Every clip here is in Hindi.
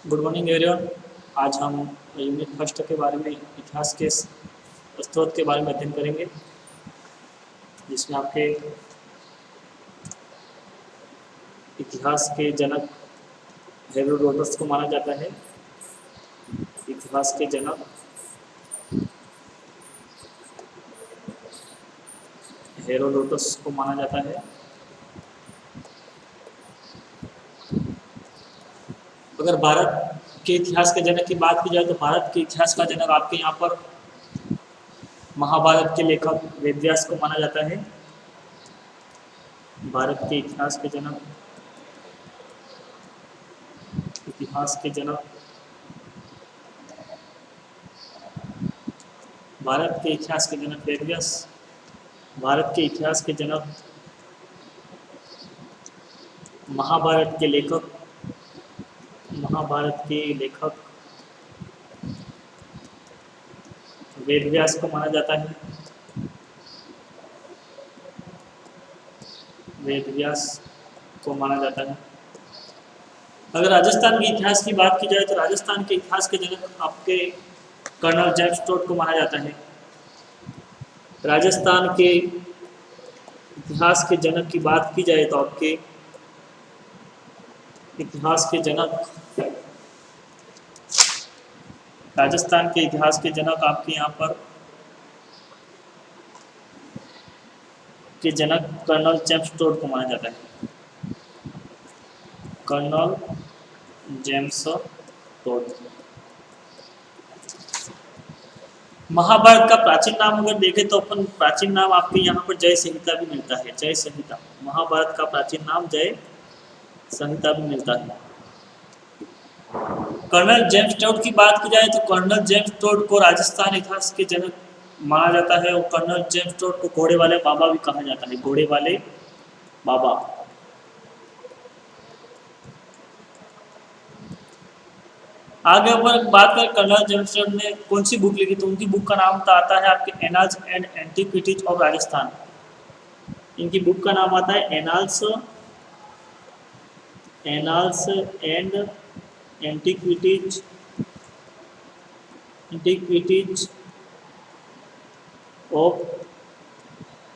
Good morning everyone. आज हम यूनिट फर्स्ट के बारे में इतिहास के स्रोत के बारे में अध्ययन करेंगे, जिसमें आपके इतिहास के जनक हेरोडोटस को माना जाता है। इतिहास के जनक हेरोडोटस को माना जाता है। अगर भारत के इतिहास के जनक की बात की जाए तो भारत के इतिहास का जनक आपके यहाँ पर महाभारत के लेखक वेदव्यास को माना जाता है। भारत के इतिहास के जनक भारत के इतिहास के जनक वेदव्यास। भारत के इतिहास के जनक महाभारत के लेखक वेदव्यास को माना जाता है। वेदव्यास को माना जाता है। अगर राजस्थान के इतिहास की बात की जाए तो राजस्थान के इतिहास के जनक आपके कर्नल जेम्स टोड को माना जाता है। राजस्थान के इतिहास के जनक की बात की जाए तो आपके राजस्थान के इतिहास के जनक आपके यहाँ पर के जनक कर्नल जेम्स टोड को माना जाता है। Colonel James Tod. महाभारत का प्राचीन नाम अगर देखें तो अपन प्राचीन नाम आपके यहाँ पर जय संहिता भी मिलता है। जय संहिता महाभारत का प्राचीन नाम जय संहिता भी मिलता है। कर्नल जेम्स टोड की बात की जाए तो कर्नल जेम्स टोड को राजस्थान इतिहास के जनक माना जाता है और कर्नल जेम्स टोड को घोड़े वाले बाबा भी कहा जाता है। घोड़े वाले बाबा। आगे ऊपर बात करें कर्नल जेम्स टोड ने कौन सी बुक लिखी तो उनकी बुक का नाम तो आता है आपके annals and antiquities of Rajasthan. इनकी बुक का नाम आता है annals and antiquities of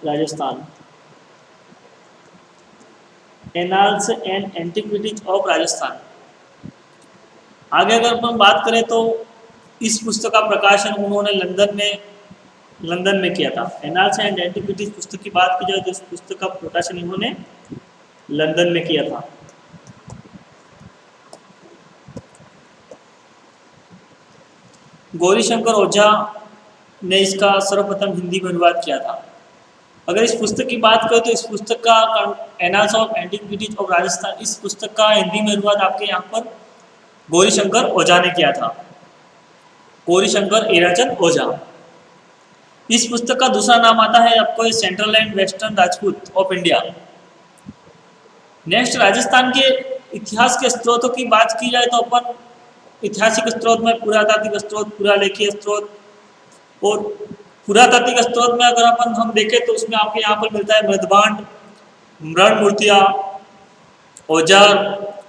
Rajasthan. Annals and antiquities of Rajasthan. आगे अगर अपन बात करें तो इस पुस्तक का प्रकाशन उन्होंने लंदन में किया था। एनाल्स एंड एंटीक्विटीज पुस्तक की बात की जाए तो इस पुस्तक का प्रकाशन इन्होंने लंदन में किया था। गौरीशंकर ओझा ने इसका सर्वप्रथम हिंदी में अनुवाद किया था। अगर इस पुस्तक की बात करें तो इस पुस्तक का annals of antiquities of Rajasthan, इस पुस्तक का हिंदी में अनुवाद आपके यहाँ पर गौरीशंकर ओझा ने किया था। गौरीशंकर एराचंद ओझा। इस पुस्तक का दूसरा नाम आता है आपको central and western Rajput of India. Next Rajasthan के इतिहास के स्रोतों की बात की जाए तो अपन ऐतिहासिक स्रोत में पुरातात्विक स्रोत, पुरालेखीय स्रोत और पुरातात्विक स्रोत में अगर अपन हम देखें तो उसमें आपके यहाँ पर मिलता है मृदभांड, मृण मूर्तियाँ, औजार,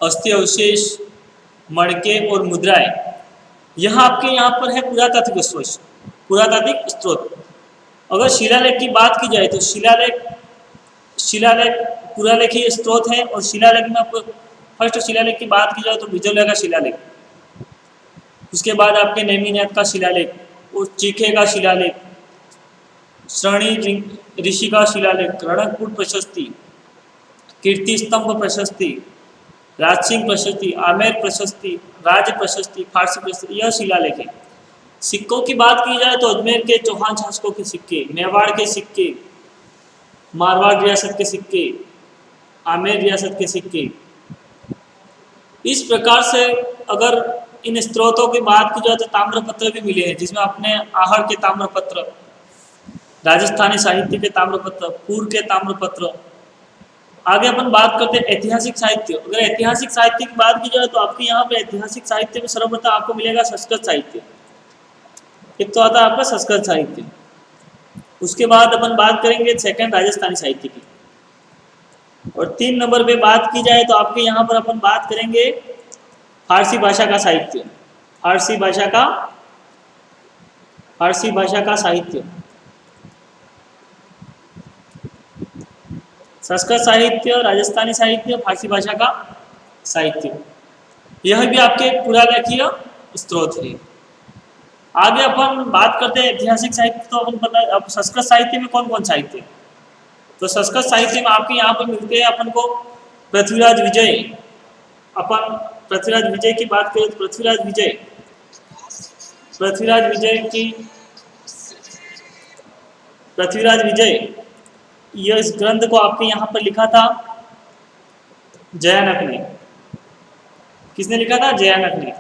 अस्थि अवशेष, मणके और मुद्राएं। यह आपके यहाँ पर है पुरातात्विक स्रोत। अगर शिलालेख की बात की जाए तो शिलालेख पुरालेखीय स्रोत है और शिलालेख में आपको फर्स्ट शिलालेख की बात की जाए तो बिजौलिया का शिलालेख, उसके बाद आपके नेमिनाथ का शिलालेख और चीखे का शिलालेख, श्रणी ऋषि का शिलालेख, रणकपुर प्रशस्ति, कीर्ति स्तंभ प्रशस्ति, राजसिंह प्रशस्ति, आमेर प्रशस्ति, राज प्रशस्ति, फारसी प्रशस्ति, यह शिलालेख है। सिक्कों की बात की जाए तो अजमेर के चौहान शासकों के सिक्के, मेवाड़ के सिक्के, मारवाड़ रियासत के सिक्के, आमेर रियासत के सिक्के। इस प्रकार से अगर इन स्रोतों की बात की जाए तो ताम्रपत्र भी मिले हैं, जिसमें अपने आहड़ के ताम्रपत्र, राजस्थानी साहित्य के ताम्रपत्र, पूर्व के ताम्रपत्र। आगे अपन बात करते हैं ऐतिहासिक साहित्य। अगर ऐतिहासिक साहित्य की बात की जाए तो आपके यहाँ पे ऐतिहासिक साहित्य में सर्वप्रथम आपको मिलेगा संस्कृत साहित्य। एक तो आता है आपका संस्कृत साहित्य। उसके बाद अपन बात करेंगे सेकंड राजस्थानी साहित्य की, और 3 नंबर पे बात की जाए तो आपके यहाँ पर अपन बात करेंगे फारसी भाषा का साहित्य, फारसी भाषा का, फारसी भाषा का साहित्य, संस्कृत साहित्य, राजस्थानी साहित्य, फारसी भाषा का साहित्य, यह भी आपके पुरालेखीय स्रोत है। आगे अपन बात करते हैं ऐतिहासिक साहित्य। तो अपन पता, अब संस्कृत साहित्य में कौन कौन साहित्य है? तो संस्कृत साहित्य में आपके यहाँ पर मिलते हैं अपन को पृथ्वीराज विजय। अपन पृथ्वीराज विजय की बात करें तो पृथ्वीराज विजय, पृथ्वीराज विजय की, पृथ्वीराज विजय, यह इस ग्रंथ को आपके यहाँ पर लिखा था जयानक ने। किसने लिखा था? जयानक ने।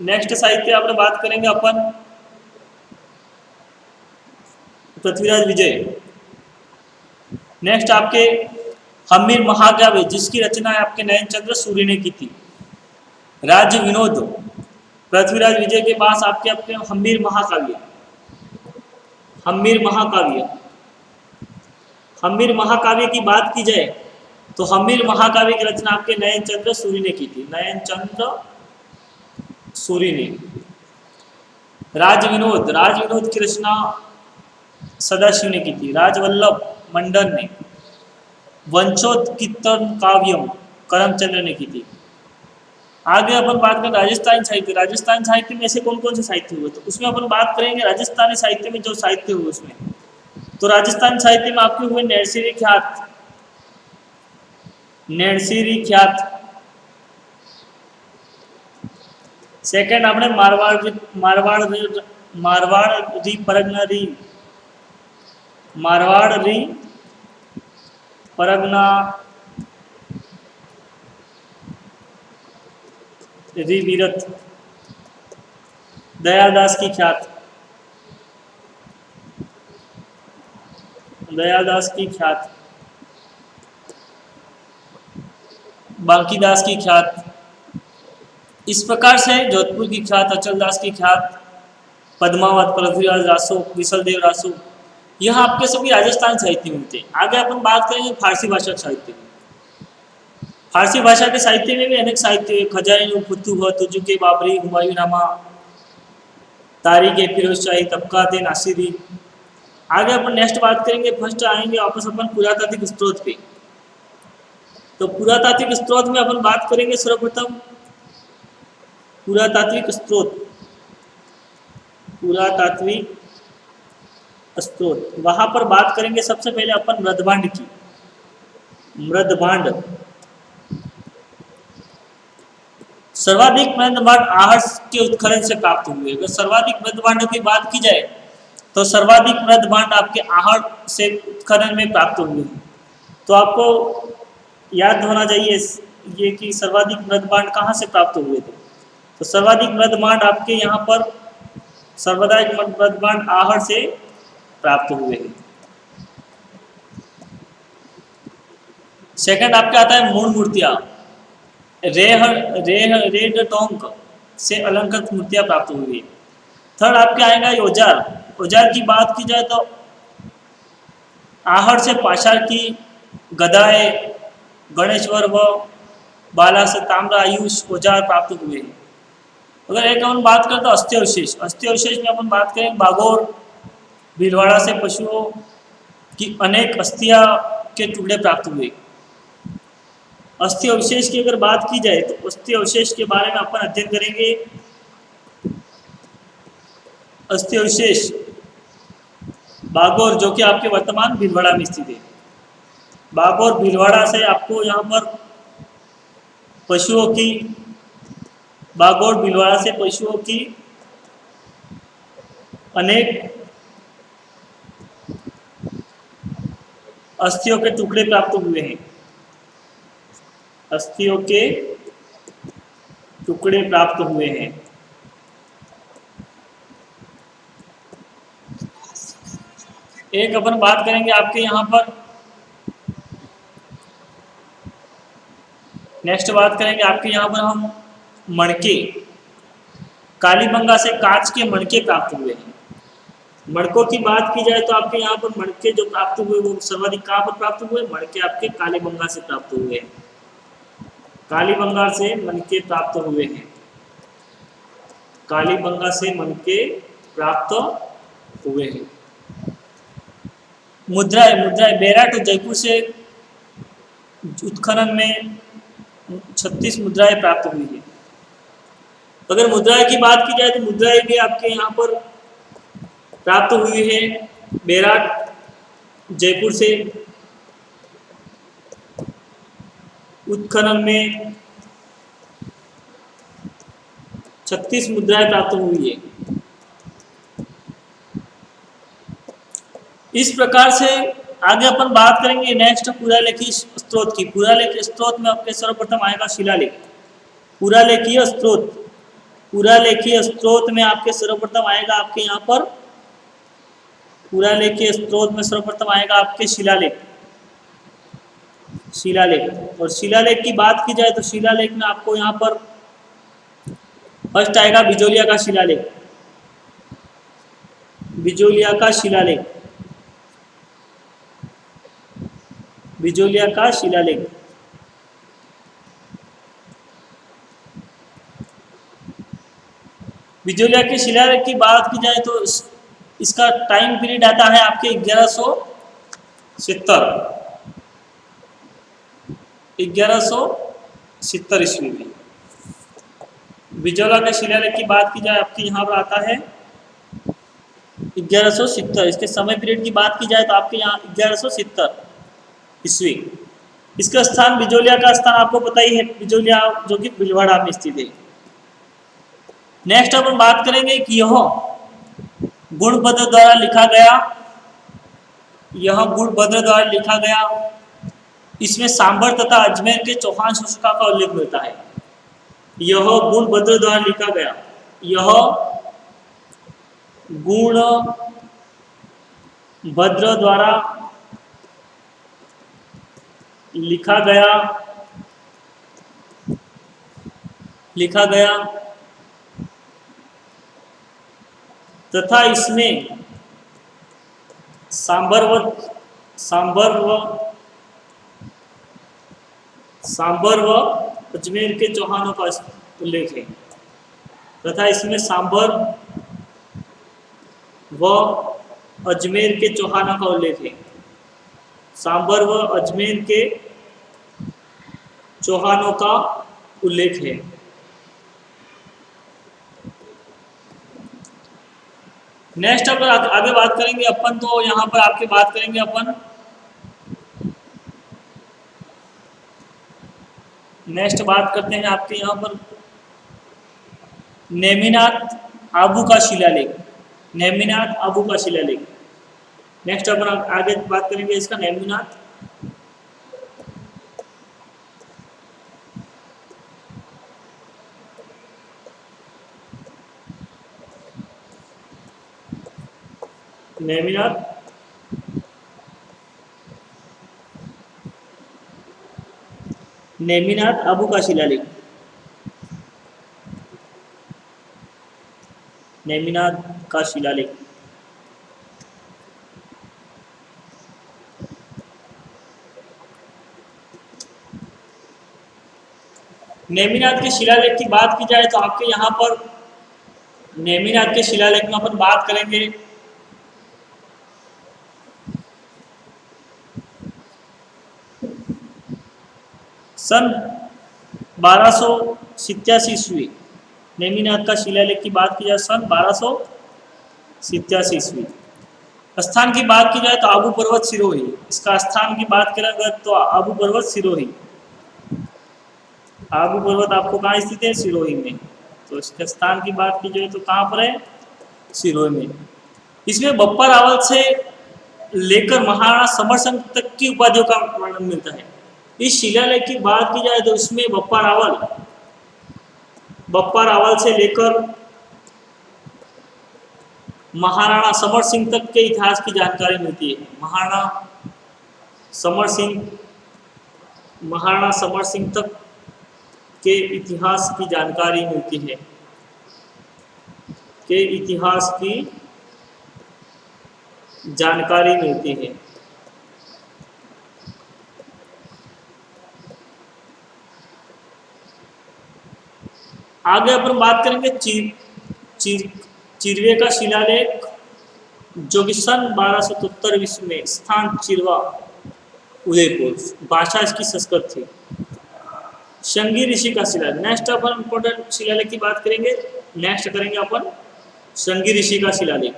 नेक्स्ट साहित्य आपने बात करेंगे अपन पृथ्वीराज विजय। नेक्स्ट आपके हम्मीर महाकाव्य, जिसकी रचना आपके नयनचंद्र सूर्य ने की थी। राज्य विनोद, पृथ्वीराज विजय के पास आपके अपने हम्मीर महाकाव्य, हम्मीर महाकाव्य, हम्मीर महाकाव्य की बात की जाए तो हम्मीर महाकाव्य की रचना आपके नयनचंद्र सूर्य ने की थी, नयनचंद्र सूर्य ने। राजविनोद, राजविनोद की रचना सदाशिव ने की थी, राजवल्लभ मंडन ने। वंशोत्कीर्तन काव्यम करमचंद्र ने की थी। आगे अपन बात करें राजस्थानी साहित्य। राजस्थान साहित्य में ऐसे कौन कौन से साहित्य हुए? तो उसमें अपन बात करेंगे राजस्थानी साहित्य में जो साहित्य हुए उसमें, तो राजस्थान साहित्य में आपके हुए नरसिंह ख्यात, नरसिंह ख्यात। सेकंड आपने मारवाड़, मारवाड़ी परगना री, मारवाड़ी परगना री वीरत, दयादास की ख्यात, दयादास की ख्यात, बांकीदास की ख्यात। इस प्रकार से जोधपुर की ख्यात, अचलदास की ख्यात, पद्मावत, पृथ्वीराज रासो, विशलदेव रासो, यह आपके सभी राजस्थान साहित्य में मिलते हैं। आगे अपन बात करेंगे फारसी भाषा के साहित्य में। फारसी भाषा के साहित्य में भी अनेक साहित्य, खजाइन फुतुह, तुजुके बाबरी, हुमायूंनामा, तारीख ए फिरोज शाही, तबकात ए नासिरी। आगे अपन नेक्स्ट बात करेंगे, फर्स्ट आएंगे वापस अपन पुरातात्विक स्रोत पे। तो पुरातात्विक स्रोत में अपन बात करेंगे सर्वप्रथम पुरातात्विक स्रोत, पुरातात्विक स्रोत, वहां पर बात करेंगे सबसे पहले अपन मृदभांड की। मृदभांड, सर्वाधिक मृदभांड आहट के उत्खनन से प्राप्त हुए। अगर सर्वाधिक मृदभांड की बात की जाए तो सर्वाधिक मृदभांड आपके आहट से उत्खनन में प्राप्त हुए। तो आपको याद होना चाहिए ये कि सर्वाधिक मृदभांड कहाँ से प्राप्त हुए थे। तो सर्वाधिक मृदभांड आपके यहाँ पर सर्वाधिक मृदभांड आहट से प्राप्त हुए हैं। सेकंड आपके आता है मूल मूर्तियां, रेड टोंक से अलंकृत मूर्तियां प्राप्त हुई है। थर्ड आपके आएगा औजार। औजार की बात की जाए तो आहट से पाषाण की गदाएं, गणेश्वर व बाला से ताम्र आयुष औजार प्राप्त हुए हैं। अगर एक अपन बात करें तो अस्थि अवशेष, अस्थि अवशेष में अपन बात करें बागोर, भीलवाड़ा से पशुओं की अनेक अस्थियां के टुकड़े प्राप्त हुए। अस्थि अवशेष की अगर बात की जाए तो अस्थि अवशेष के बारे में अपन अध्ययन करेंगे। अस्थि अवशेष बागोर, जो कि आपके वर्तमान भीलवाड़ा में स्थित है। बागोर भीलवाड़ा से आपको यहाँ पर पशुओं की, बागोर भीलवाड़ा से पशुओं की अनेक अस्थियों के टुकड़े प्राप्त हुए हैं। अस्थियों के टुकड़े प्राप्त हुए हैं। एक अपन बात करेंगे आपके यहाँ पर, नेक्स्ट बात करेंगे आपके यहाँ पर हम मणके, कालीबंगा से कांच के मणके प्राप्त हुए हैं। मणकों की बात की जाए तो आपके यहाँ पर मणके जो प्राप्त हुए वो सर्वाधिक कहाँ पर प्राप्त हुए? मणके आपके कालीबंगा से प्राप्त हुए हैं। कालीबंगा से मनके प्राप्त हुए हैं। कालीबंगा से मनके प्राप्त हुए हैं। मुद्राएं, मुद्राएं बेराट और जयपुर से उत्खनन में 36 मुद्राएं प्राप्त हुई है। अगर मुद्राएं की बात की जाए तो मुद्राएं भी आपके यहाँ पर प्राप्त हुई है बेराट जयपुर से उत्खनन में 36 मुद्राएं प्राप्त हुई है। इस प्रकार से आगे अपन बात करेंगे नेक्स्ट पुरालेखी स्त्रोत की। पुरालेखी स्त्रोत में आपके सर्वप्रथम आएगा शिलालेख। पुरालेखीय स्त्रोत, पुरालेखीय स्त्रोत में आपके सर्वप्रथम आएगा आपके यहाँ पर पुरालेखीय स्त्रोत में सर्वप्रथम आएगा आपके शिलालेख। शिलालेख, और शिलालेख की बात की जाए तो शिलालेख में आपको यहाँ पर फर्स्ट आएगा बिजोलिया का शिलालेख। बिजोलिया का शिलालेख, बिजोलिया का शिलालेख। बिजोलिया के शिलालेख की बात की जाए तो इसका टाइम पीरियड आता है आपके 1170 ईस्वी में। बिजोलिया के शिलालेख की बात की जाए आपके यहाँ पर आता है 1170। इसके समय पीरियड की बात की जाए तो आपके यहाँ 1170 ईस्वी। इसका स्थान, बिजोलिया का स्थान आपको पता ही है, बिजोलिया जो कि भीलवाड़ा में स्थित है। नेक्स्ट अपन बात करेंगे कि यह गुणभद्र द्वारा लिखा गया, यह गुणभद्र द्वारा लिखा गया। इसमें सांबर तथा अजमेर के चौहान शासकों का उल्लेख मिलता है। यह गुणभद्र द्वारा लिखा गया, यह गुणभद्र द्वारा लिखा गया तथा इसमें सांबर व अजमेर के चौहानों का उल्लेख है। तथा इसमें सांबर व अजमेर के चौहानों का उल्लेख है। सांबर व अजमेर के चौहानों का उल्लेख है। नेक्स्ट अगर आगे बात करेंगे अपन, तो यहाँ पर आपके बात करेंगे अपन नेक्स्ट बात करते हैं आपके यहाँ पर नेमिनाथ आबू का शिलालेख। नेमिनाथ आबू का शिलालेख। नेक्स्ट अपन आगे बात करेंगे इसका नेमिनाथ नेमिनाथ आबू का शिलालेख। नेमिनाथ का शिलालेख। नेमिनाथ के शिलालेख की बात की जाए तो आपके यहाँ पर नेमिनाथ के शिलालेख में अपन बात करेंगे सन 1287 ईस्वी। नेमिनाथ का शिलालेख की बात की जाए सन 1287 ईस्वी। स्थान की बात की जाए तो आबू पर्वत सिरोही। इसका स्थान की बात करें अगर तो आबू पर्वत सिरोही। आबू पर्वत आपको कहाँ स्थित है? सिरोही में। तो इसके स्थान की बात की जाए तो कहाँ पर है? सिरोही में। इसमें बप्पा रावल से लेकर महाराणा समर सिंह तक की उपाधियों का वर्णन मिलता है। इस शिलालेख की बात की जाए तो इसमें बप्पा रावल से लेकर महाराणा समर सिंह तक के इतिहास की जानकारी मिलती है। महाराणा समर सिंह तक के इतिहास की जानकारी मिलती है। आगे अपन बात करेंगे चिरवे का शिलालेख, जो कि सन 1273 में स्थान चिरवा उदयपुर, भाषा इसकी संस्कृत थी। शंगी ऋषि का शिलालेख, नेक्स्ट अपन इंपोर्टेंट शिलालेख की बात करेंगे। नेक्स्ट करेंगे अपन शंगी ऋषि का शिलालेख।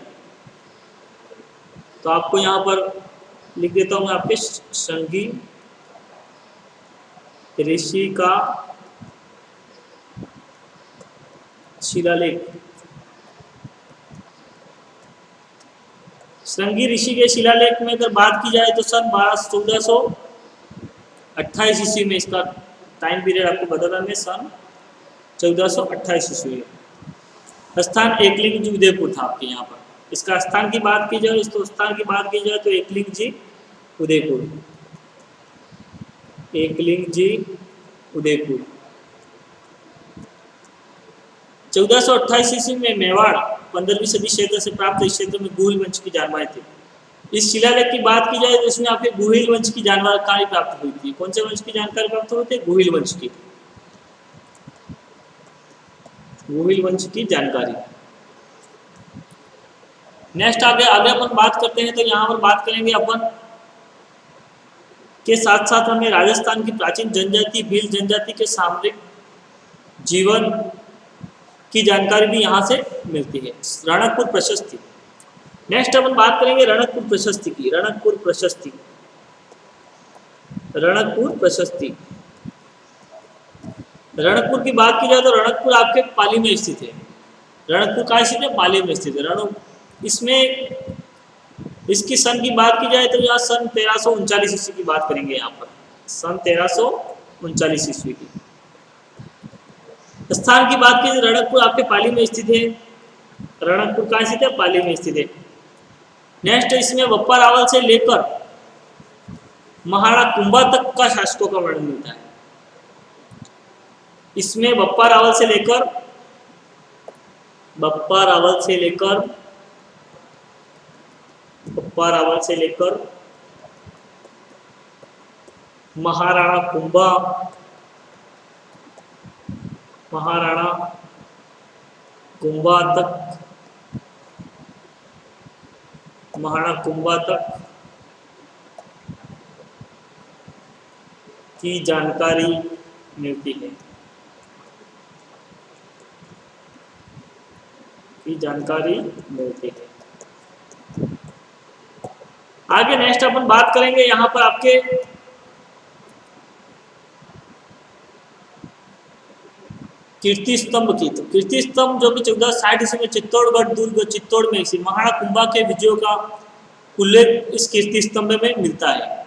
तो आपको यहाँ पर लिख देता हूँ मैं आपके शंगी ऋषि का शिलालेख। शंगी ऋषि के शिलालेख में अगर बात की जाए तो सन 1428 ईस्वी में, इसका टाइम पीरियड आपको बताता मैं, सन 1428 ईस्वी में। स्थान एकलिंग जी उदयपुर था आपके यहाँ पर। इसका स्थान की बात की जाए तो स्थान की बात की जाए तो एकलिंग जी उदयपुर, एकलिंग जी उदयपुर। 1428 ईस्वी में मेवाड़ 15वीं सदी क्षेत्र से प्राप्त इस क्षेत्र में गुहिल वंश की जानवारें थी। इस शिलालेख की बात की जाए तो इसमें आपके गुहिल वंश की जानकारी प्राप्त हुई थी। कौन से वंश की जानकारी प्राप्त हुई थी? गुहिल वंश की, गुहिल वंश की जानकारी। नेक्स्ट आगे अपन बात करते हैं तो यहाँ पर बात करेंगे अपन के साथ साथ हमें राजस्थान की प्राचीन जनजाति भील जनजाति के सामरिक जीवन की जानकारी भी यहाँ से मिलती है। रणकपुर प्रशस्ति, नेक्स्ट अपन बात करेंगे रणकपुर प्रशस्ति की। रणकपुर प्रशस्ति, रणकपुर प्रशस्ति, रणकपुर की बात की जाए तो रणकपुर आपके पाली में स्थित है। रणकपुर कहाँ स्थित है? पाली में स्थित है। इसमें इसकी सन की बात की जाए तो यहाँ सन 1339 ईस्वी की बात करेंगे। यहाँ पर सन 1339 ईस्वी की। स्थान की बात की, रणकपुर आपके पाली में स्थित है। रणकपुर कहाँ स्थित है? पाली में स्थित है। नेक्स्ट इसमें बप्पा रावल से लेकर महाराणा कुंभा तक का शासकों का वर्णन मिलता है। इसमें बप्पा रावल से लेकर बप्पा रावल से लेकर बप्पा रावल से लेकर महाराणा कुंभा, महाराणा कुंभा तक, महाराणा कुंभा तक की जानकारी मिलती है, की जानकारी मिलती है। आगे नेक्स्ट अपन बात करेंगे यहाँ पर आपके कीर्ति स्तंभ की। तो कीर्ति स्तंभ जो कि 1460 ईस्वी में चित्तौड़गढ़ दुर्ग चित्तौड़ में स्थित महाराणा कुंभा के विजयों का उल्लेख इस कीर्ति स्तंभ में मिलता है।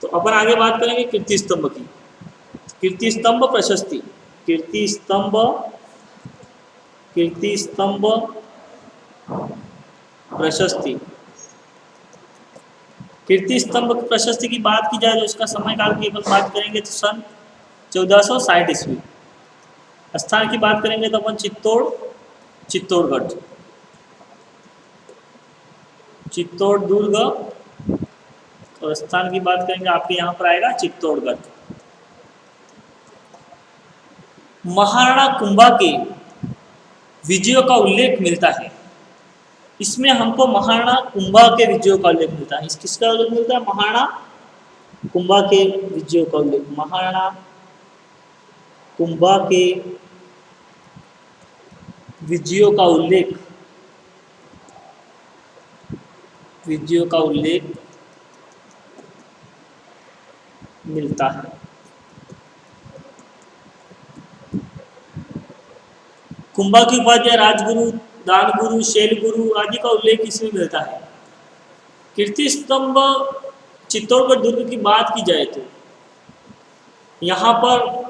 तो अपन आगे बात करेंगे कीर्ति स्तंभ की। कीर्ति स्तंभ प्रशस्ति, कीर्ति स्तंभ, कीर्ति स्तंभ प्रशस्ति। कीर्ति स्तंभ प्रशस्ति की बात की जाए तो इसका समय काल की अपन बात करेंगे तो सन 1460 ईस्वी। स्थान की बात करेंगे तो अपन चित्तौड़गढ़, चित्तौड़ दुर्ग, और स्थान की बात करेंगे आपके यहाँ पर आएगा चित्तौड़गढ़। महाराणा कुंभा के विजयों का उल्लेख मिलता है। इसमें हमको महाराणा कुंभा के विजयों का उल्लेख मिलता है। किसका उल्लेख मिलता है? महाराणा कुंभा के विजयों का उल्लेख, महाराणा कुंभा के विजयों का उल्लेख, विजयों का उल्लेख मिलता है। कुंभा की उपाधि राजगुरु, दानगुरु, शैलगुरु आदि का उल्लेख इसमें मिलता है। कीर्ति स्तंभ चित्तौड़गढ़ दुर्ग की बात की जाए तो यहाँ पर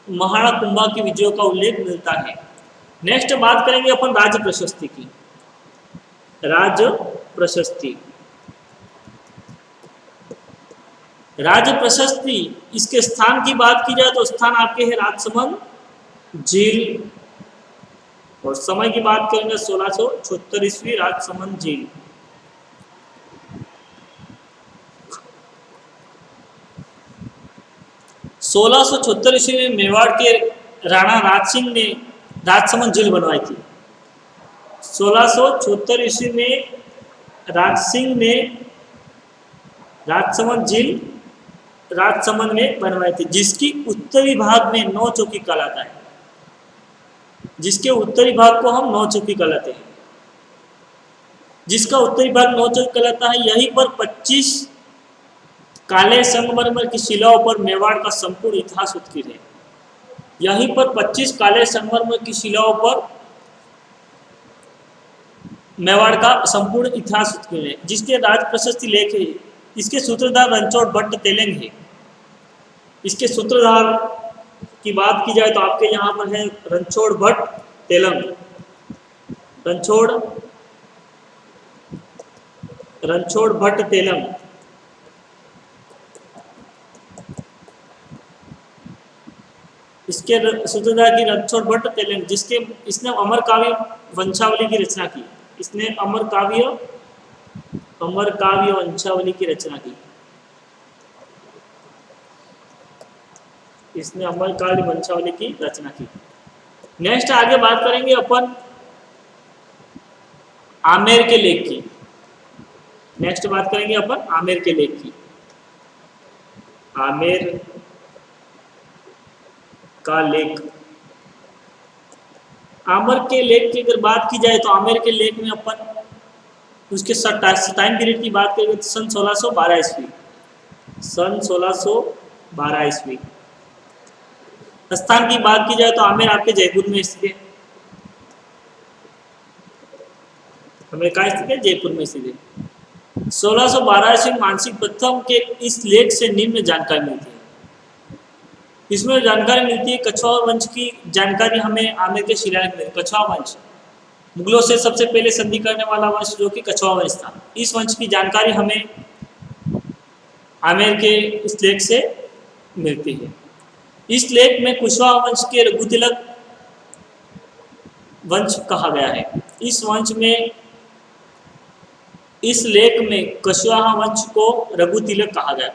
महाराणा कुंभा की विजयों का उल्लेख मिलता है। नेक्स्ट बात करेंगे अपन राज्य प्रशस्ति की। राज्य प्रशस्ति, राज्य प्रशस्ति इसके स्थान की बात की जाए तो स्थान आपके है राजसमंद झील, और समय की बात करेंगे 1676 ईस्वी, राजसमंद झील। सोलह सौ 1676 ईस्वी में मेवाड़ के राणा राज सिंह ने राजसमंद झील बनवाई थी। 1674 ईस्वी में राज सिंह ने राजसमंद झील राजसमंद में बनवाई थी, जिसकी उत्तरी भाग में नौ चौकी कहलाता है, जिसके उत्तरी भाग को हम नौ चौकी कहलाते हैं, जिसका उत्तरी भाग नौ चौकी कहलाता है। यहीं पर 25 काले संगमरमर की शिलाओं पर मेवाड़ का संपूर्ण इतिहास उत्कीर्ण है। यहीं पर 25 काले संगमरमर की शिलाओं पर मेवाड़ का संपूर्ण इतिहास उत्कीर्ण है, जिसके राज प्रशस्ति लेख है। इसके सूत्रधार रणछोड़ भट्ट तेलंग है। इसके सूत्रधार की बात की जाए तो आपके यहाँ पर है रणछोड़ भट्ट तेलंग। रणछोड़ भट्ट तेलंग। इसके सूत्रधार की रणछोड़ भट्ट तेलंग, इसने अमर काव्य वंशावली की रचना की। इसने अमर काव्य वंशावली की रचना की। इसने अमर काव्य वंशावली की रचना की। नेक्स्ट आगे बात करेंगे अपन आमेर के लेख की। नेक्स्ट बात करेंगे अपन आमेर के लेख की। आमेर का लेख। आमेर के लेख की अगर बात की जाए तो आमेर के लेख में अपन उसके टाइम पीरियड की बात करेंगे तो सन 1612 ईस्वी। सन 1612 ईस्वी। स्थान की बात की जाए तो आमेर आपके जयपुर में स्थित है। आमेर कहाँ स्थित है? जयपुर में स्थित है। 1612 ईस्वी मानसिक प्रथम के इस लेख से निम्न जानकारी मिलती है। इसमें जानकारी मिलती है कछवाहा वंश की जानकारी हमें आमेर के शिलालेख में। कछवाहा वंश मुगलों से सबसे पहले संधि करने वाला वंश जो कि कछवाहा वंश था। इस वंश की जानकारी हमें आमेर के इस लेख से मिलती है। इस लेख में कुशवाहा वंश के रघुतिलक वंश कहा गया है। इस लेख में कुशवाहा वंश को रघुतिलक कहा गया।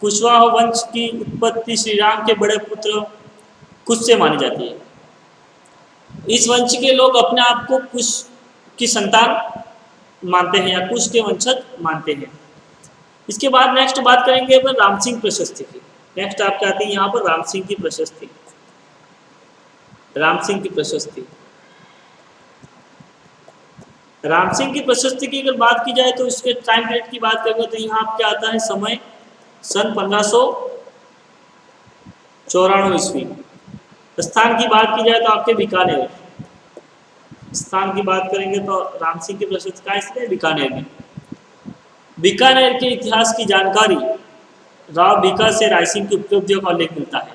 कुशवाहा वंश की उत्पत्ति श्री राम के बड़े पुत्र कुश से मानी जाती है। इस वंश के लोग अपने आप को कुश की संतान मानते हैं या कुश के वंशज मानते हैं। इसके बाद नेक्स्ट बात करेंगे अपन राम सिंह प्रशस्ति की। नेक्स्ट आपके आती है यहाँ पर राम सिंह की प्रशस्ति। राम सिंह की प्रशस्ति। राम सिंह की प्रशस्ति की अगर बात की जाए तो इसके टाइम पीरियड की बात करेंगे तो यहाँ आपके आता है समय सन 1594 ईस्वी। स्थान की बात की जाए तो आपके बीकानेर। स्थान की बात करेंगे तो राम सिंह की प्रशस्ति कहाँ स्थित है? बीकानेर में। बीकानेर के इतिहास की जानकारी राव बीका से रायसिंह की उपलब्धियों का उल्लेख मिलता है।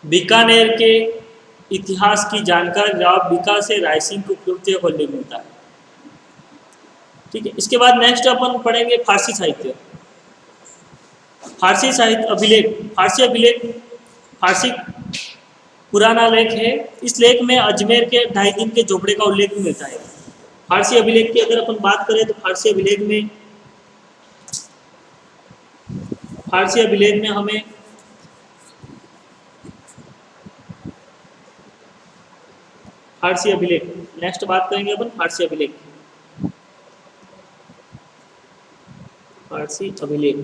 बीकानेर के इतिहास की जानकारी राव बीका से रायसिंह की उपलब्धियों का उल्लेख मिलता है। ठीक है। इसके बाद नेक्स्ट अपन पढ़ेंगे फारसी साहित्य। फारसी साहित्य अभिलेख। फारसी अभिलेख फारसी पुराना लेख है। इस लेख में अजमेर के 2.5 दिन के झोपड़े का उल्लेख भी मिलता है। फारसी अभिलेख की अगर अपन बात करें तो फारसी अभिलेख में हमें फारसी अभिलेख नेक्स्ट बात करेंगे अपन फारसी अभिलेख। फारसी अभिलेख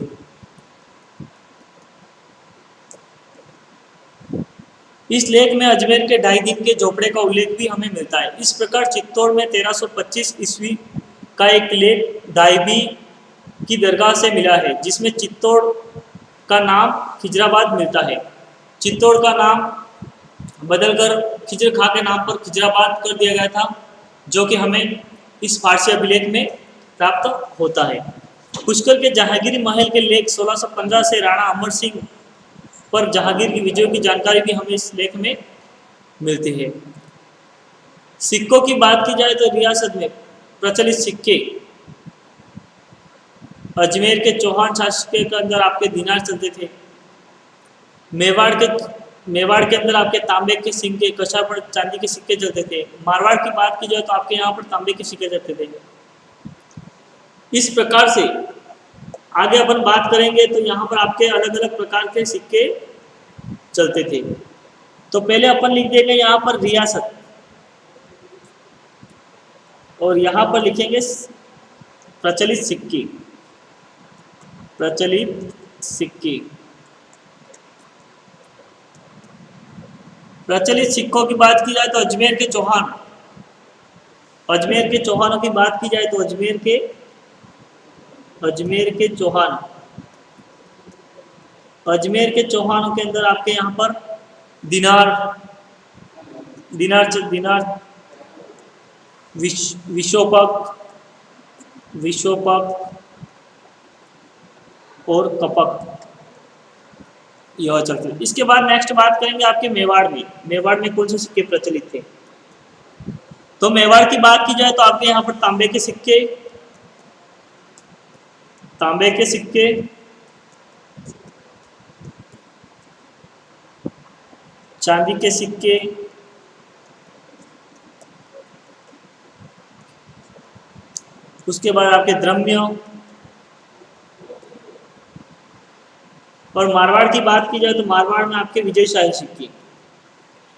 इस लेख में अजमेर के 2.5 दिन के झोपड़े का उल्लेख भी हमें मिलता है। इस प्रकार चित्तौड़ में 1325 ईस्वी का एक लेख दाइबी की दरगाह से मिला है, जिसमें चित्तौड़ का नाम खिजराबाद मिलता है। चित्तौड़ का नाम बदलकर खिजर खां के नाम पर खिजराबाद कर दिया गया था, जो कि हमें इस फारसी अभिलेख में प्राप्त होता है। पुष्कर के जहांगीरी महल के लेख 1615 से राणा अमर सिंह पर जहांगीर की विजयों की जानकारी भी हमें इस लेख में मिलती है। सिक्कों की बात की जाए तो रियासत में प्रचलित सिक्के अजमेर के चौहान शासक के अंदर आपके दिनार चलते थे। मेवाड़ के अंदर आपके तांबे के सिक्के, कछा पर चांदी के सिक्के चलते थे। मारवाड़ की बात की जाए तो आपके यहाँ पर तांबे के सिक्के चलते थे। इस प्रकार से आगे अपन बात करेंगे तो यहाँ पर आपके अलग अलग प्रकार के सिक्के चलते थे। तो पहले अपन लिख देंगे यहाँ पर रियासत, और यहाँ पर लिखेंगे प्रचलित सिक्के, प्रचलित सिक्के। प्रचलित सिक्कों की बात की जाए तो अजमेर के चौहान, अजमेर के चौहानों की बात की जाए तो अजमेर के चौहान, अजमेर के चौहानों के अंदर आपके यहाँ पर दिनार, दिनार, विशोपक, और कपक, यह चलते हैं। इसके बाद नेक्स्ट बात करेंगे आपके मेवाड़ में। मेवाड़ में कौन से सिक्के प्रचलित थे? तो मेवाड़ की बात की जाए तो आपके यहाँ पर तांबे के सिक्के, चांदी के सिक्के, उसके बाद आपके द्रव्य, और मारवाड़ की बात की जाए तो मारवाड़ में आपके विजयशाही सिक्के।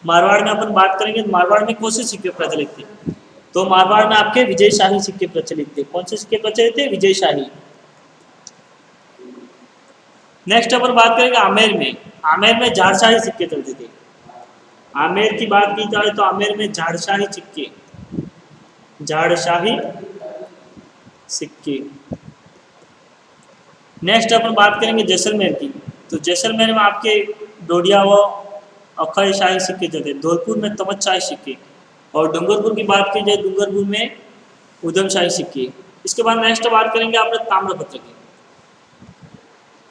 मारवाड़ में अपन बात करेंगे तो मारवाड़ में कौन से सिक्के प्रचलित थे? तो मारवाड़ में आपके विजयशाही सिक्के प्रचलित थे। कौन से सिक्के प्रचलित थे? विजयशाही। नेक्स्ट अपन बात करेंगे आमेर में। आमेर में झाड़शाही सिक्के चलते थे। आमेर की बात की जाए तो आमेर में झाड़शाही सिक्के, झाड़शाही सिक्के। नेक्स्ट अपन बात करेंगे जैसलमेर की। तो जैसलमेर में आपके डोडिया व अखय शाही सिक्के चलते। धौलपुर में तमतशाही सिक्के, और डूंगरपुर की बात की जाए डूंगरपुर में उधमशाही सिक्के। इसके बाद नेक्स्ट बात करेंगे आपने ताम्रपत्र की।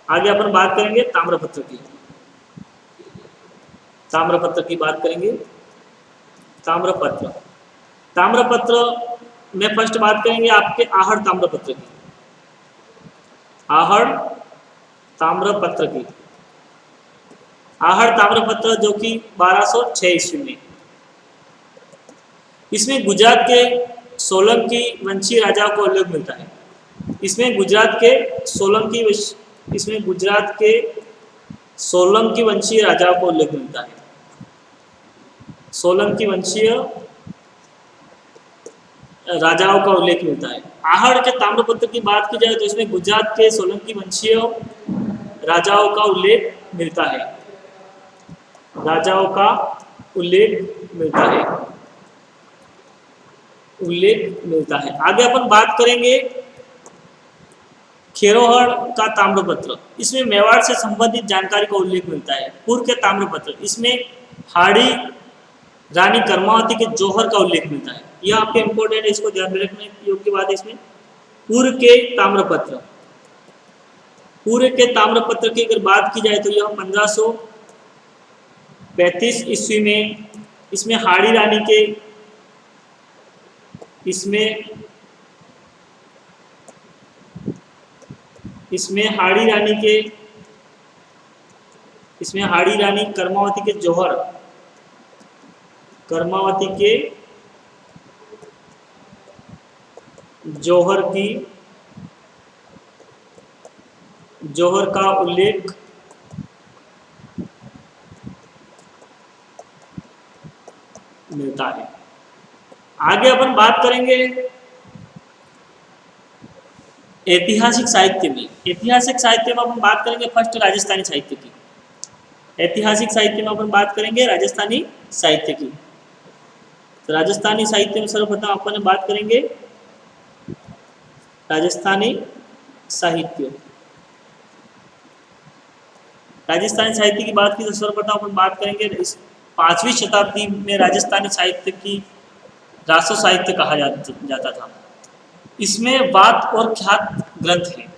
आगे अपन बात करेंगे ताम्रपत्र की। ताम्रपत्र की बात करेंगे। ताम्रपत्र में फर्स्ट बात करेंगे आपके आहड़ ताम्रपत्र की। आहड़ ताम्रपत्र की। आहड़ ताम्रपत्र जो कि 1206 ईस्वी में, इसमें गुजरात के सोलंकी वंशी राजाओं को उल्लेख मिलता है। इसमें गुजरात के सोलंकी वंशीय राजाओं को उल्लेख मिलता है। सोलंकी वंशीय राजाओं का उल्लेख मिलता है। आहड़ के ताम्रपत्र की बात की जाए तो इसमें गुजरात के सोलंकी वंशीय राजाओं का उल्लेख मिलता है। राजाओं का उल्लेख मिलता है। आगे अपन बात करेंगे खेरोहड़ का ताम्रपत्र। इसमें मेवाड़ से संबंधित जानकारी का उल्लेख मिलता है। पूर्व के ताम्रपत्र, इसमें हाड़ी रानी कर्मावती के जौहर का उल्लेख मिलता है। यह आपके इंपॉर्टेंट है, इसको ध्यान में रखने योग्य बात है। इसमें पूर्व के ताम्रपत्र की अगर बात की जाए तो यह 1535 ईस्वी में, इसमें हाड़ी रानी के हाड़ी रानी कर्मावती के जौहर का उल्लेख मिलता है। आगे अपन बात करेंगे ऐतिहासिक साहित्य में। ऐतिहासिक साहित्य में अपन बात करेंगे फर्स्ट राजस्थानी साहित्य की। ऐतिहासिक साहित्य में अपन बात करेंगे राजस्थानी साहित्य की। तो राजस्थानी साहित्य में सर्वप्रथम अपन बात करेंगे राजस्थानी साहित्य। राजस्थानी साहित्य की बात की तो सर्वप्रथम अपन बात करेंगे 5वीं शताब्दी में राजस्थानी साहित्य की रासो साहित्य कहा जाता था। इसमें वात और ख्यात ग्रंथ हैं।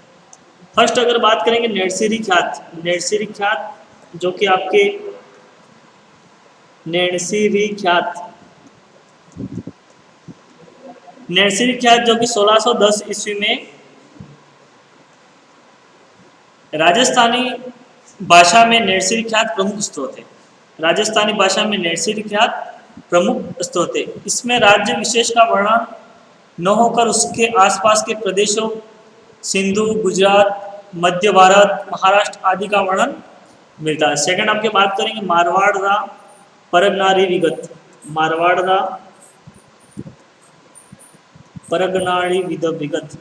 फर्स्ट अगर बात करेंगे नैणसीरी ख्यात, जो कि आपके नैणसीरी ख्यात जो कि 1610 ईस्वी में राजस्थानी भाषा में नैणसीरी ख्यात प्रमुख स्रोत है। राजस्थानी भाषा में नैणसीरी ख्यात प्रमुख स्रोत है। इसमें राज्य विशेष का वर्णन न होकर उसके आसपास के प्रदेशों सिंधु, गुजरात, मध्य भारत, महाराष्ट्र आदि का वर्णन मिलता है। सेकंड आपके बात करेंगे मारवाड़ रा परगनारी विगत, मारवाड़ रा परगनाड़ी विगत।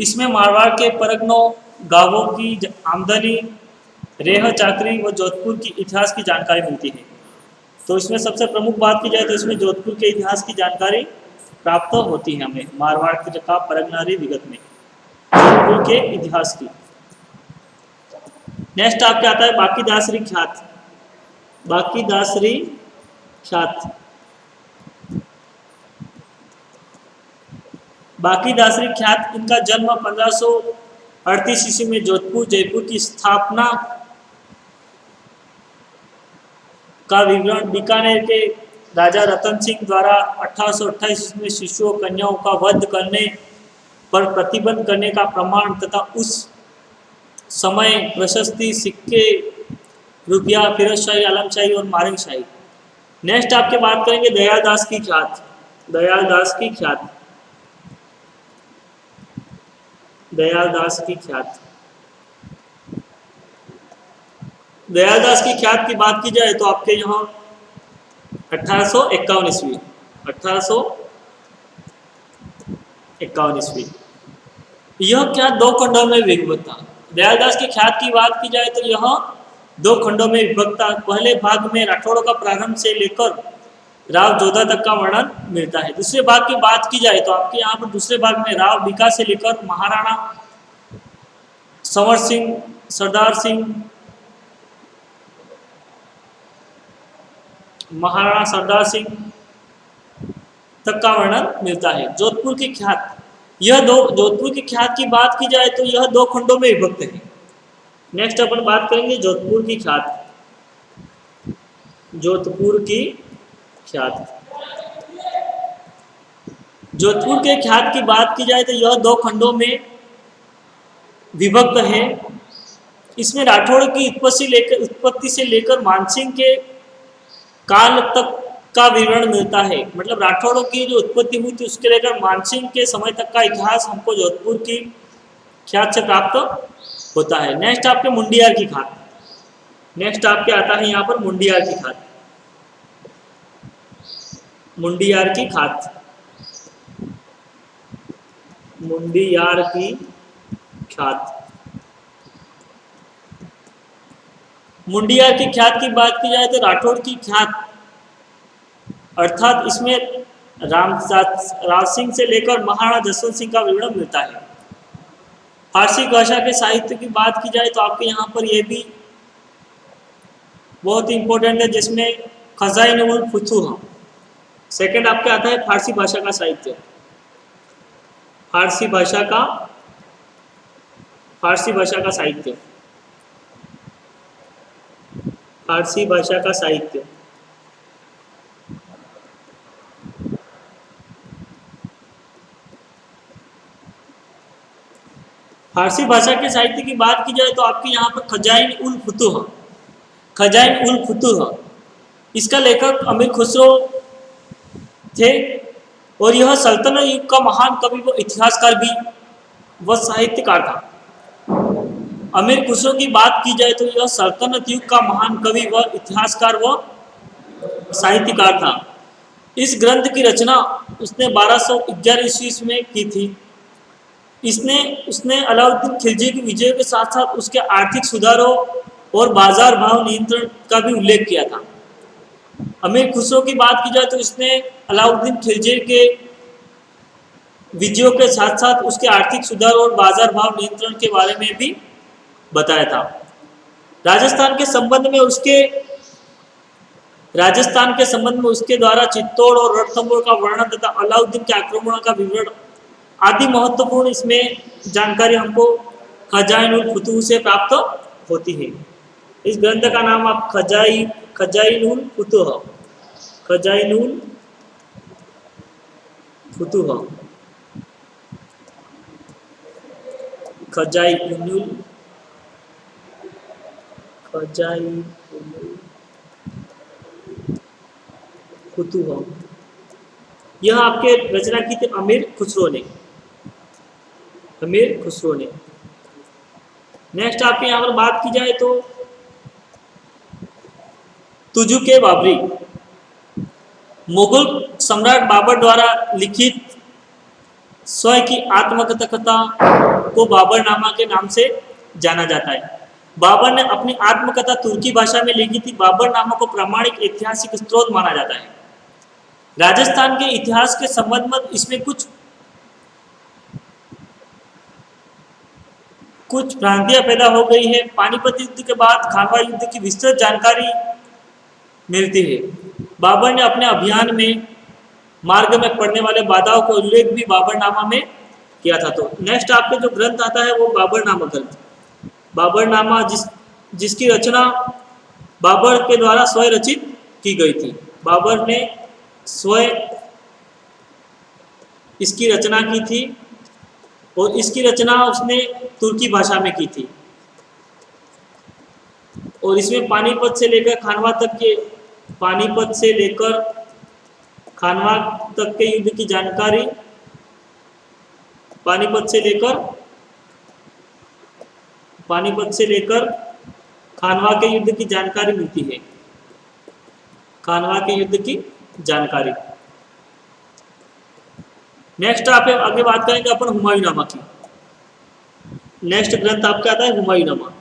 इसमें मारवाड़ के परगनों गांवों की आमदनी, रेह चाकरी व जोधपुर की इतिहास की जानकारी मिलती है। तो इसमें सबसे प्रमुख बात की जाए तो इसमें जोधपुर के इतिहास की जानकारी प्राप्त होती है हमें मारवाड़ के का परगनारी विगत में, जोधपुर के इतिहास की। नेक्स्ट आपके आता है बाकी दासरी ख्यात, बाकी दासरी ख्यात। बाकी दासरी ख्यात इनका जन्म 1538 ईस्वी में जोधपुर जयपुर की स्थापना का विवरण बीकानेर के राजा रतन सिंह द्वारा 1828 में शिशुओं कन्याओं का वध करने पर प्रतिबंध करने का प्रमाण तथा उस समय प्रशस्ति, सिक्के, रुपया, फिरोजशाही, आलमशाही और मारिंगशाही। नेक्स्ट आपके बात करेंगे दयालदास की ख्यात, दयालदास की ख्यात, दयालदास की ख्यात। दयालदास की ख्यात की बात की जाए तो आपके यहाँ 1851 ईस्वी, 1851 ईस्वी। यह ख्यात दो खंडों में विभक्त था। दयालदास की ख्यात की बात की जाए तो यह दो खंडों में विभक्त था। पहले भाग में राठौड़ों का प्रारंभ से लेकर राव जोधा तक का वर्णन मिलता है। दूसरे भाग की बात की जाए तो आपके यहाँ पर दूसरे भाग में राव बीका से लेकर महाराणा संवर सिंह, सरदार सिंह, महाराणा सरदार सिंह तक का वर्णन मिलता है। जोधपुर की ख्यात, यह दो जोधपुर की ख्यात की बात की जाए तो यह दो खंडों में विभक्त है। नेक्स्ट अपन बात करेंगे जोधपुर की ख्यात, जोधपुर की ख्यात। जोधपुर के ख्यात की बात की जाए तो यह दो खंडों में विभक्त है। इसमें राठौड़ की उत्पत्ति से लेकर मानसिंह के काल तक का विवरण मिलता है। मतलब राठौड़ों की जो उत्पत्ति हुई थी उसके लेकर मानसिंह के समय तक का इतिहास हमको जोधपुर की ख्यात से प्राप्त होता है। नेक्स्ट आपके मुंडियार की खात, नेक्स्ट आपके आता है यहाँ पर मुंडियार की खात, मुंडियार की खात, मुंडियार की ख्यात। मुंडियार की ख्यात की बात की जाए तो राठौड़ की ख्यात अर्थात इसमें राव सिंह से लेकर महाराणा जसवंत सिंह का विवरण मिलता है। फारसी भाषा के साहित्य की बात की जाए तो आपके यहाँ पर यह भी बहुत ही इंपॉर्टेंट है, जिसमें खजाइन उल फुतूह। सेकंड आपके आता है फारसी भाषा का साहित्य, फारसी भाषा का साहित्य, फारसी भाषा का साहित्य। फारसी भाषा के साहित्य की बात की जाए तो आपके यहाँ पर खजाइन उल फुतूह, खजाइन उल फुतूह, इसका लेखक अमीर खुसरो थे और यह सल्तनत युग का महान कवि व इतिहासकार भी व साहित्यकार था। अमीर खुसरो की बात की जाए तो यह सल्तनत युग का महान कवि व इतिहासकार व साहित्यकार था। इस ग्रंथ की रचना उसने 1211 ईस्वी में की थी। उसने अलाउद्दीन खिलजी की विजय के साथ साथ उसके आर्थिक सुधारों और बाजार भाव नियंत्रण का भी उल्लेख किया था। अमीर खुसरो की बात की जाए तो इसने अलाउद्दीन खिलजी के विजयों के साथ साथ उसके आर्थिक सुधार और बाजार भाव नियंत्रण के बारे में भी बताया था। राजस्थान के संबंध में उसके द्वारा चित्तौड़ और रणथंभौर का वर्णन तथा अलाउद्दीन के आक्रमण का विवरण आदि महत्वपूर्ण इसमें जानकारी हमको खजाइन उल फुतूह से प्राप्त होती है। इस ग्रंथ का नाम आप खजाइन उल फुतूह, खजाइन उल फुतूह, खजाइन फुतूह, यह आपके रचना की थी अमीर खुसरो ने। अमीर खुसरो ने। नेक्स्ट आपके यहाँ पर बात की जाए तो तुजुके बाबरी, मुगल सम्राट बाबर द्वारा लिखित स्वयं की आत्मकथा को बाबरनामा के नाम से जाना जाता है। बाबर ने अपनी आत्मकथा तुर्की भाषा में लिखी थी। बाबरनामा को प्रामाणिक ऐतिहासिक स्रोत माना जाता है। राजस्थान के इतिहास के संबंध में इसमें कुछ भ्रांतियां पैदा हो गई है। पानीपत युद्ध के बाद खानवा युद्ध की विस्तृत जानकारी मिलती है। बाबर ने अपने अभियान में मार्ग में पड़ने वाले बाधाओं का उल्लेख भी बाबरनामा में किया था। तो नेक्स्ट आपके जो ग्रंथ आता है वो बाबरनामा ग्रंथ। बाबरनामा जिसकी रचना बाबर के द्वारा स्वयं रचित की गई थी। बाबर ने स्वयं इसकी रचना की थी और इसकी रचना उसने तुर्की भाषा में की थी। और इसमें पानीपत से लेकर खानवा तक के युद्ध की जानकारी, पानीपत से लेकर खानवा के युद्ध की जानकारी मिलती है। खानवा के युद्ध की जानकारी। नेक्स्ट आप आगे बात करेंगे अपन हुमायूंनामा की। नेक्स्ट ग्रंथ आपका आता है हुमायूंनामा।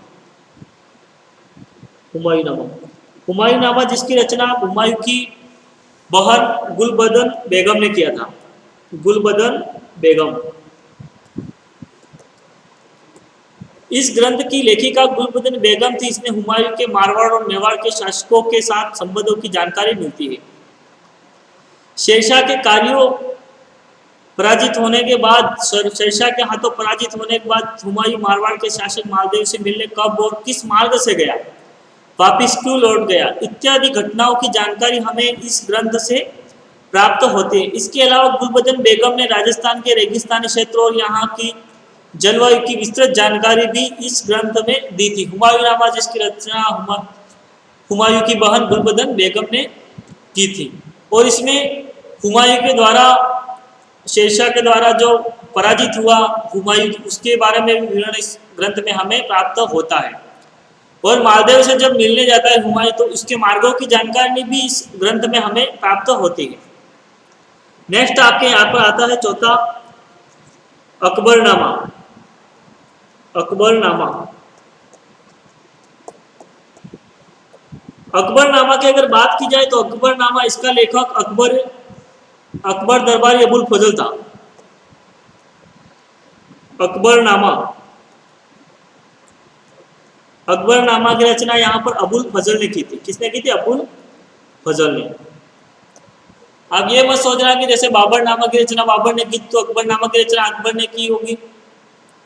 हुमायूंनामा जिसकी रचना हुमायूं की बहन गुलबदन बेगम ने किया था। गुलबदन बेगम। इस ग्रंथ की लेखिका गुलबदन बेगम थी। इसमें हुमायूं के मारवाड़ और मेवाड़ के शासकों के साथ संबंधों की जानकारी मिलती है। शेरशाह के कार्यों पराजित होने के बाद, शेरशाह के हाथों पराजित होने के बाद हुमायूं मारवाड़ के शासक मालदेव से मिलने कब और किस मार्ग से गया, वापिस क्यों लौट गया, इत्यादि घटनाओं की जानकारी हमें इस ग्रंथ से प्राप्त होती है। इसके अलावा गुलबदन बेगम ने राजस्थान के रेगिस्तानी क्षेत्रों और यहाँ की जलवायु की विस्तृत जानकारी भी इस ग्रंथ में दी थी। हुमायूंनामा जिसकी रचना हुमायूं की बहन गुलबदन बेगम ने की थी और इसमें हुमायूं के द्वारा, शेरशाह के द्वारा जो पराजित हुआ हुमायूं, उसके बारे में विवरण इस ग्रंथ में हमें प्राप्त होता है। और मालदेव से जब मिलने जाता है हुमायूं तो उसके मार्गों की जानकारी भी इस ग्रंथ में हमें प्राप्त होती है। नेक्स्ट आपके यहाँ पर आता है चौथा अकबरनामा। अकबरनामा की अगर बात की जाए तो अकबरनामा, इसका लेखक अकबर दरबारी अबुल फजल था। अकबरनामा की रचना यहाँ पर अबुल फजल ने की थी। किसने की थी? अबुल फजल ने। अब ये मत सोच रहा कि जैसे बाबरनामा की रचना बाबर ने की तो अकबरनामा की रचना अकबर ने की होगी,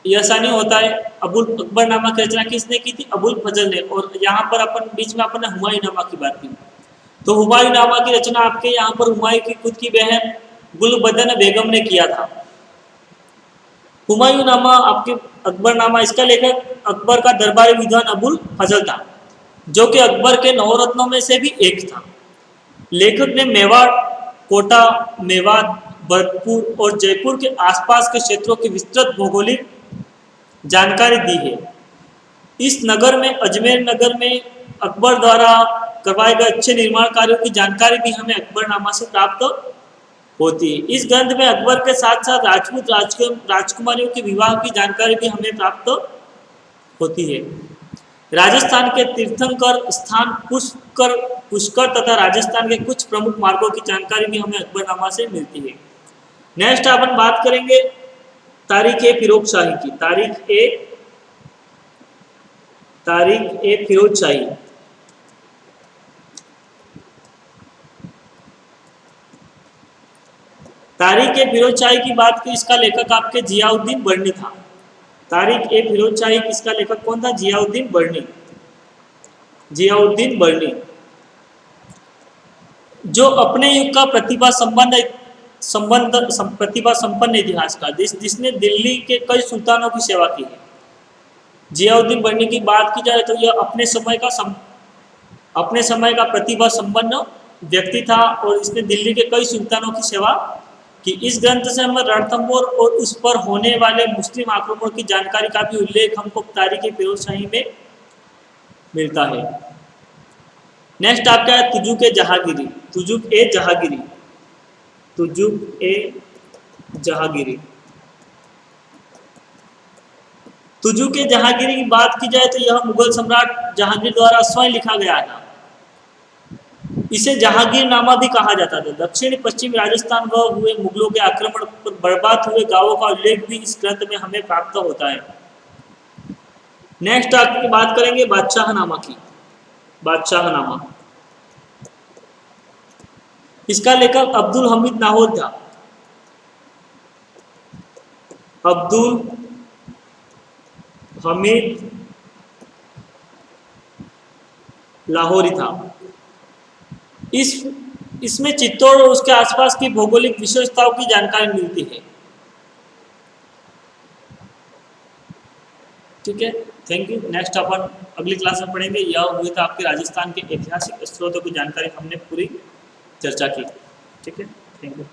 ऐसा नहीं होता है। अकबरनामा की रचना किसने की थी? अबुल फजल ने। और यहाँ पर अपन बीच में अपन ने हुमायूंनामा की बात की, तो हुमायूंनामा की रचना आपके यहाँ पर हुमायूं की खुद की बहन गुलबदन बेगम ने किया था। हुमायूंनामा आपके अकबरनामा, इसका लेखक अकबर का दरबारी विद्वान अबुल फजल था, जो कि अकबर के नवरत्नों में से भी एक था। लेखक ने मेवाड़, कोटा, मेवात, भरतपुर और जयपुर के आसपास के क्षेत्रों की विस्तृत भौगोलिक जानकारी दी है। इस नगर में, अजमेर नगर में अकबर द्वारा करवाए गए अच्छे निर्माण कार्यों की जानकारी भी हमें अकबरनामा से प्राप्त होती है। इस ग्रंथ में अकबर के साथ साथ राजपूत राजकुमारियों के विवाह की जानकारी भी हमें प्राप्त होती है। राजस्थान के तीर्थंकर स्थान पुष्कर तथा राजस्थान के कुछ प्रमुख मार्गों की जानकारी भी हमें अकबरनामा से मिलती है। नेक्स्ट अपन बात करेंगे तारीख ए फिरोज शाही की। तारीख ए फिरोज शाही। तारीख ए फिरोज शाही की बात की, इसका लेखक आपके जियाउद्दीन बर्नी था। तारीख ए फिरोज शाही, इसका लेखक कौन था? जियाउद्दीन बर्नी, जो अपने युग का प्रतिभा संपन्न इतिहासकार, जिसने दिल्ली के कई सुल्तानों की सेवा की है। जियाउद्दीन बर्नी की बात की जाए तो यह अपने समय का प्रतिभा संपन्न व्यक्ति था और इसने दिल्ली के कई सुल्तानों की सेवा कि इस ग्रंथ से हमें रणथंबोर और उस पर होने वाले मुस्लिम आक्रमण की जानकारी का भी उल्लेख हमको तारीख फिरोजशाही में मिलता है। नेक्स्ट आपका है तुजुक ए जहांगीरी। तुजुक ए जहांगीरी, तुजुक ए जहांगीरी। तुजुक ए जहांगीरी की बात की जाए तो यह मुगल सम्राट जहांगीर द्वारा स्वयं लिखा गया था। इसे जहांगीरनामा भी कहा जाता था। दक्षिण पश्चिम राजस्थान व हुए मुगलों के आक्रमण पर बर्बाद हुए गांवों का उल्लेख भी इस ग्रंथ में हमें प्राप्त होता है। नेक्स्ट आपकी बात करेंगे बादशाहनामा की। बादशाहनामा, इसका लेखक अब्दुल हमीद लाहौरी था। अब्दुल हमीद लाहौरी था। इसमें चित्तौड़ और उसके आसपास की भौगोलिक विशेषताओं की जानकारी मिलती है। ठीक है, थैंक यू। नेक्स्ट अपन अगली क्लास में पढ़ेंगे। यह हुए था आपके राजस्थान के ऐतिहासिक स्रोतों की जानकारी हमने पूरी चर्चा की। ठीक है, थैंक यू।